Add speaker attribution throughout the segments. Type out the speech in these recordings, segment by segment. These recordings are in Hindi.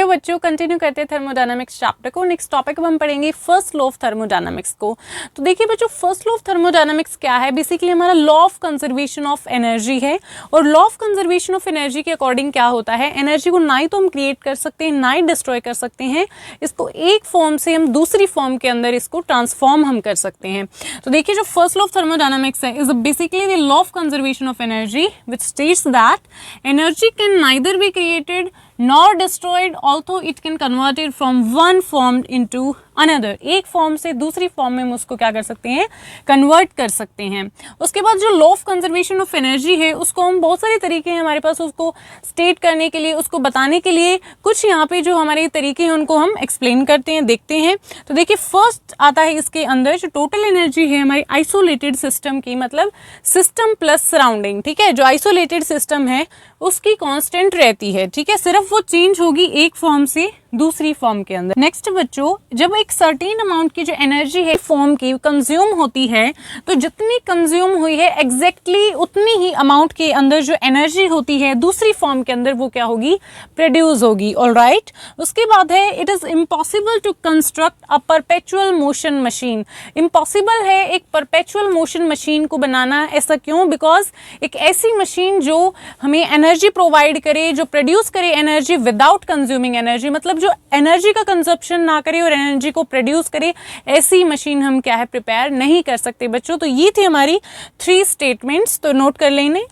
Speaker 1: चलो बच्चों कंटिन्यू करते हैं थर्मोडायनामिक्स चैप्टर को। नेक्स्ट टॉपिक हम पढ़ेंगे फर्स्ट लॉ ऑफ थर्मोडायनामिक्स को। तो देखिए बच्चों फर्स्ट लॉ ऑफ थर्मोडायनामिक्स क्या है, बेसिकली हमारा law of conservation of energy है। और law of conservation of energy के अकॉर्डिंग क्या होता है, एनर्जी को ना ही तो हम क्रिएट कर सकते हैं ना ही डिस्ट्रॉय कर सकते हैं, इसको एक फॉर्म से हम दूसरी फॉर्म के अंदर इसको ट्रांसफॉर्म हम कर सकते हैं। तो देखिए जो फर्स्ट लॉ ऑफ थर्मोडायनामिक्स है is basically the law of conservation of energy which states that energy can neither be created nor destroyed although it can converted from one form into another। एक फॉर्म से दूसरी फॉर्म में हम उसको क्या कर सकते हैं, कन्वर्ट कर सकते हैं। उसके बाद जो law of conservation of energy है उसको हम बहुत सारे तरीके हैं हमारे पास उसको स्टेट करने के लिए, उसको बताने के लिए। कुछ यहाँ पे जो हमारे तरीके हैं उनको हम एक्सप्लेन करते हैं, देखते हैं। तो देखिए फर्स्ट आता है इसके अंदर जो टोटल एनर्जी है हमारी आइसोलेटेड सिस्टम की, मतलब सिस्टम प्लस सराउंडिंग, ठीक है। जो आइसोलेटेड सिस्टम है उसकी कांस्टेंट रहती है, ठीक है, सिर्फ वो चेंज होगी एक फॉर्म से दूसरी फॉर्म के अंदर। नेक्स्ट बच्चों जब एक सर्टेन अमाउंट की जो एनर्जी है फॉर्म की कंज्यूम होती है, तो जितनी कंज्यूम हुई है एग्जैक्टली उतनी ही अमाउंट के अंदर जो एनर्जी होती है दूसरी फॉर्म के अंदर वो क्या होगी, प्रोड्यूस होगी। ऑलराइट, उसके बाद है it is impossible to construct a perpetual motion machine. Impossible है एक परपेचुअल मोशन मशीन को बनाना। ऐसा क्यों? बिकॉज एक ऐसी मशीन जो हमें एनर्जी प्रोवाइड करे, जो प्रोड्यूस करे एनर्जी विदाउट कंज्यूमिंग एनर्जी, मतलब जो एनर्जी का कंजप्शन ना करे और एनर्जी को प्रोड्यूस करे, ऐसी मशीन हम क्या है प्रिपेयर नहीं कर सकते बच्चों। तो ये थी हमारी 3 स्टेटमेंट्स, तो नोट कर लेने।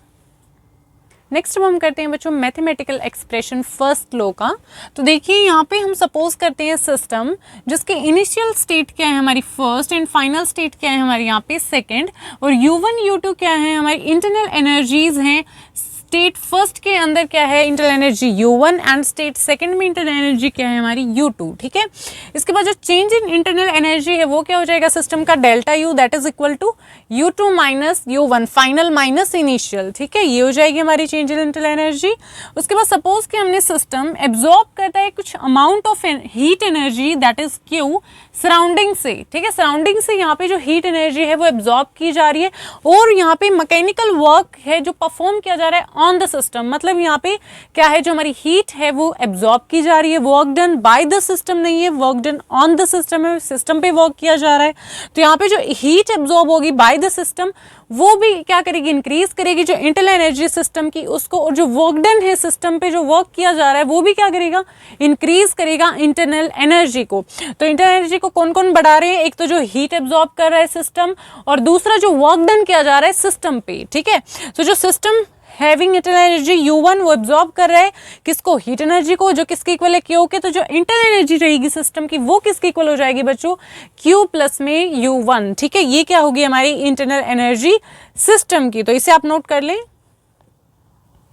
Speaker 1: नेक्स्ट अब हम करते हैं बच्चों मैथमेटिकल एक्सप्रेशन फर्स्ट लॉ का। तो देखिए यहाँ पे हम सपोज करते हैं सिस्टम जिसके इनिशियल स्टेट क्या है हमारी फर्स्ट एंड फाइनल स्टेट क्या है हमारी यहाँ पे सेकंड, और U1 U2 क्या है हमारी इंटरनल एनर्जीज हैं। स्टेट फर्स्ट के अंदर क्या है internal energy U1 and state second में इंटरनल एनर्जी क्या है हमारी U2, ठीक है। इसके बाद जो चेंज इन इंटरनल एनर्जी है वो क्या हो जाएगा सिस्टम का delta U, that is equal to U2 minus U1 final minus initial, ठीक है। ये हो जाएगी हमारी चेंज इन इंटरनल एनर्जी। उसके बाद सपोज कि हमने सिस्टम एब्जॉर्ब करता है कुछ amount of heat energy that is Q surrounding से, ठीक है। सराउंडिंग से यहाँ पे जो हीट एनर्जी है वो एब्जॉर्ब की जा रही है और यहाँ पे मैकेनिकल वर्क है जो परफॉर्म किया जा रहा है ऑन द सिस्टम, मतलब यहाँ पे क्या है जो हमारी हीट है वो एब्जॉर्ब की जा रही है। Work done by the system नहीं है, work done on the system है, सिस्टम पे वर्क किया जा रहा है। तो यहाँ पे जो हीट एब्जॉर्ब होगी बाय द सिस्टम वो भी क्या करेगी, इंक्रीज करेगी जो इंटरनल एनर्जी सिस्टम की उसको, और जो वर्क डन है सिस्टम पे जो वर्क किया जा रहा है वो भी क्या करेगा, इंक्रीज करेगा इंटरनल एनर्जी को। तो इंटरनल एनर्जी को कौन कौन बढ़ा रहे हैं, एक तो जो हीट एब्जॉर्ब कर रहा है सिस्टम, और दूसरा जो वर्क डन किया जा रहा है सिस्टम पे, ठीक है। तो जो system having internal energy U1 वो एब्जॉर्ब कर रहा है किसको, हीट एनर्जी को, जो किसके इक्वल है Q के। तो जो इंटरनल एनर्जी रहेगी सिस्टम की वो किसके इक्वल हो जाएगी बच्चों, Q प्लस में U1, ठीक है। ये क्या होगी हमारी इंटरनल एनर्जी सिस्टम की, तो इसे आप नोट कर लें।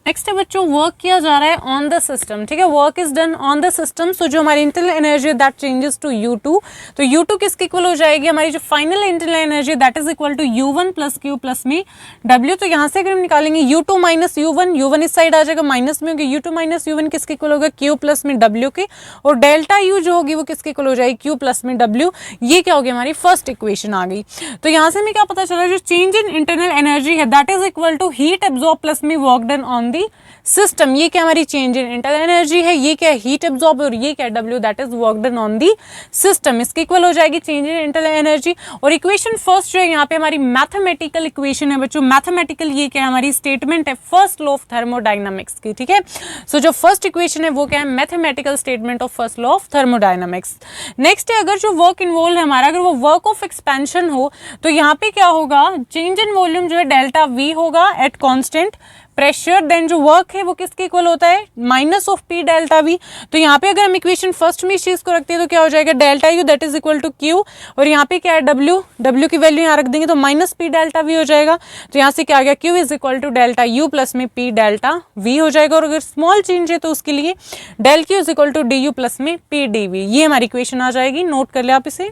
Speaker 1: नेक्स्ट है बच्चों वर्क किया जा रहा है ऑन द सिस्टम, ठीक है, work is done on the system. So जो हमारी internal energy that changes to U2, तो U2 किसके इक्वल हो जाएगी, हमारी जो final internal energy that is equal to U1 plus Q plus में W। तो यहाँ से अगर हम निकालेंगे U2 माइनस U1, U1 इस साइड आ जाएगा माइनस में होगी, U2 माइनस U1 किसके इक्वल होगा, Q प्लस में W के, और डेल्टा U जो होगी वो किसके इक्वल हो जाएगी, Q प्लस में W। ये क्या होगी हमारी फर्स्ट इक्वेशन आ गई। तो यहाँ से हमें क्या पता चला, जो चेंज इन इंटरनल एनर्जी है that is equal to heat absorb plus में work done on the system. ये क्या हमारी चेंज इन इंटरनल एनर्जी है, ये क्या हीट एब्जॉर्ब, और ये क्या W that is work done on the system. इसके इक्वल हो जाएगी चेंज इन इंटरनल एनर्जी। और इक्वेशन फर्स्ट जो है यहाँ पे हमारी मैथमेटिकल इक्वेशन है बच्चों। मैथमेटिकल ये क्या है हमारी स्टेटमेंट है फर्स्ट लॉ ऑफ थर्मोडायनामिक्स की, ठीक है। सो जो फर्स्ट इक्वेशन है वो क्या है, mathematical statement of first law of thermodynamics. Next है अगर जो वर्क इन्वॉल्व है हमारा, अगर वो वर्क ऑफ एक्सपेंशन हो तो यहाँ पे क्या होगा, चेंज इन वॉल्यूम जो है डेल्टा V होगा एट कॉन्स्टेंट प्रेशर। देन जो वर्क है वो किसके इक्वल होता है, माइनस ऑफ P डेल्टा V। तो यहाँ पे अगर हम इक्वेशन फर्स्ट में इस चीज को रखते हैं तो क्या हो जाएगा, delta U that is equal to Q, और यहाँ पे क्या है W की वैल्यू यहाँ रख देंगे तो माइनस P डेल्टा V हो जाएगा। तो यहाँ से क्या आ गया, Q is equal to delta U plus में P डेल्टा V हो जाएगा। और अगर स्मॉल चेंज है तो उसके लिए del Q is equal to DU plus में P dV। ये हमारी इक्वेशन आ जाएगी, नोट कर ले आप इसे।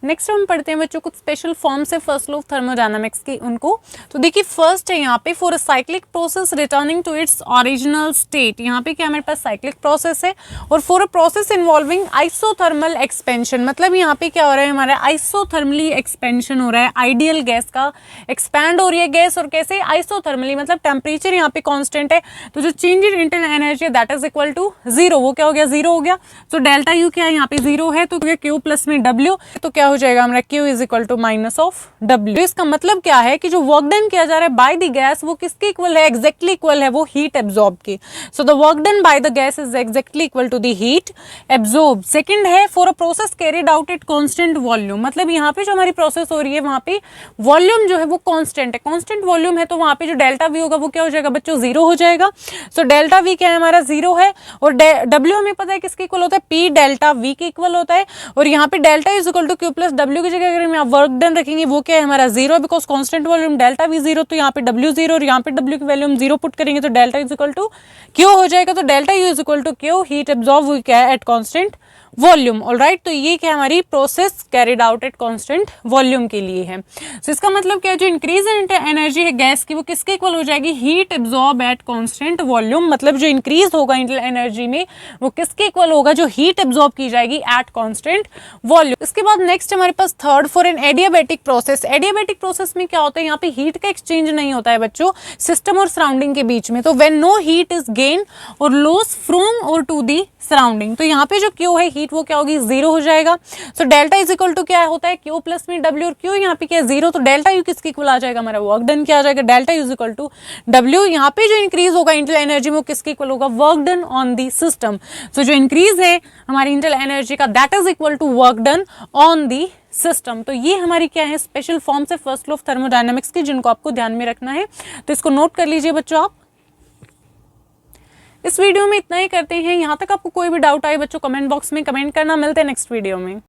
Speaker 1: नेक्स्ट हम पढ़ते हैं बच्चों कुछ स्पेशल फॉर्म्स है फर्स्ट लॉ ऑफ थर्मोडायनामिक्स की उनको। तो देखिए फर्स्ट है यहाँ पे for a cyclic process returning to its original state, यहाँ पे क्या हमारे पास साइक्लिक प्रोसेस है। और for a process involving isothermal expansion, मतलब यहाँ पे क्या हो रहा है हमारा आइसोथर्मली एक्सपेंशन हो रहा है, आइडियल गैस का एक्सपैंड हो रही है गैस, और कैसे आइसोथर्मली मतलब टेम्परेचर यहाँ पे कांस्टेंट है, तो जो change in internal energy that is equal to zero, वो क्या हो गया जीरो हो गया। तो डेल्टा यू क्या है यहाँ पे जीरो है, तो क्यू प्लस में डब्ल्यू, तो क्या हो जाएगा हमारा Q is equal to minus of W. इसका मतलब क्या है कि जो वर्क डन किया जा रहा है बाय द गैस वो किसके इक्वल है, एग्जैक्टली इक्वल है वो हीट एब्जॉर्ब की। So the work done by the gas is exactly equal to the heat absorb. Second है for a process carried out at constant volume, मतलब यहाँ पे जो हमारी प्रोसेस हो रही है वहां पे वॉल्यूम जो है वो कांस्टेंट है, कांस्टेंट वॉल्यूम है, तो वहां पे जो डेल्टा वी होगा वो क्या हो जाएगा बच्चों जीरो हो जाएगा। सो डेल्टा वी क्या है हमारा जीरो है, और डब्ल्यू हमें पता है किसके इक्वल होता है, पी डेल्टा वी के इक्वल होता है। और यहाँ पे delta is equal to Q plus W की जगह अगर हम यहाँ वर्क डन रखेंगे वो क्या है हमारा zero, because constant volume delta we zero, तो यहाँ पे डब्ल्यू जीरो और यहाँ पे डब्ल्यू की वैल्यू हम जीरो पुट करेंगे तो delta is equal to Q हो जाएगा। तो delta U is equal to Q, heat absorb हुई क्या है एट कांस्टेंट वॉल्यूम। ऑलराइट, तो ये क्या हमारी process carried out at constant volume के लिए है। तो इसका मतलब क्या है जो इंक्रीज इन एनर्जी है गैस की वो किसके इक्वल हो जाएगी, heat absorb eight constant volume, मतलब जो इंक्रीज होगा इंटरनल एनर्जी में वो किसके इक्वल होगा, जो हीट एब्जॉर्ब की जाएगी एट कांस्टेंट वॉल्यूम। इसके बाद नेक्स्ट हमारे पास third for an adiabatic process. Adiabatic process में क्या होता है, यहाँ पे हीट का एक्सचेंज नहीं होता है बच्चों सिस्टम और सराउंडिंग के बीच में, तो when no heat is gain और लॉस फ्रॉम और टू दी सराउंडिंग, तो यहाँ पे जो क्यू है हीट वो क्या होगी जीरो हो जाएगा। So delta is equal to क्या होता है क्यू प्लस में डब्ल्यू, और क्यू यहाँ पे क्या है जीरो, तो डेल्टा यू किसके इक्वल आ जाएगा हमारा वर्क डन क्या आ जाएगा, delta U is equal to W. यहाँ पे जो इंक्रीज होगा इंटरनल एनर्जी में वो किसके इक्वल होगा, work done on the system. So जो इंक्रीज है हमारी इंटरनल एनर्जी का that is equal to work done on the system. तो ये हमारी क्या है स्पेशल फॉर्म्स है फर्स्ट लॉ ऑफ थर्मोडायनामिक्स की, जिनको आपको ध्यान में रखना है, तो इसको नोट कर लीजिए बच्चों आप। इस वीडियो में इतना ही करते हैं, यहाँ तक आपको कोई भी डाउट आए बच्चों कमेंट बॉक्स में कमेंट करना। मिलते हैं नेक्स्ट वीडियो में।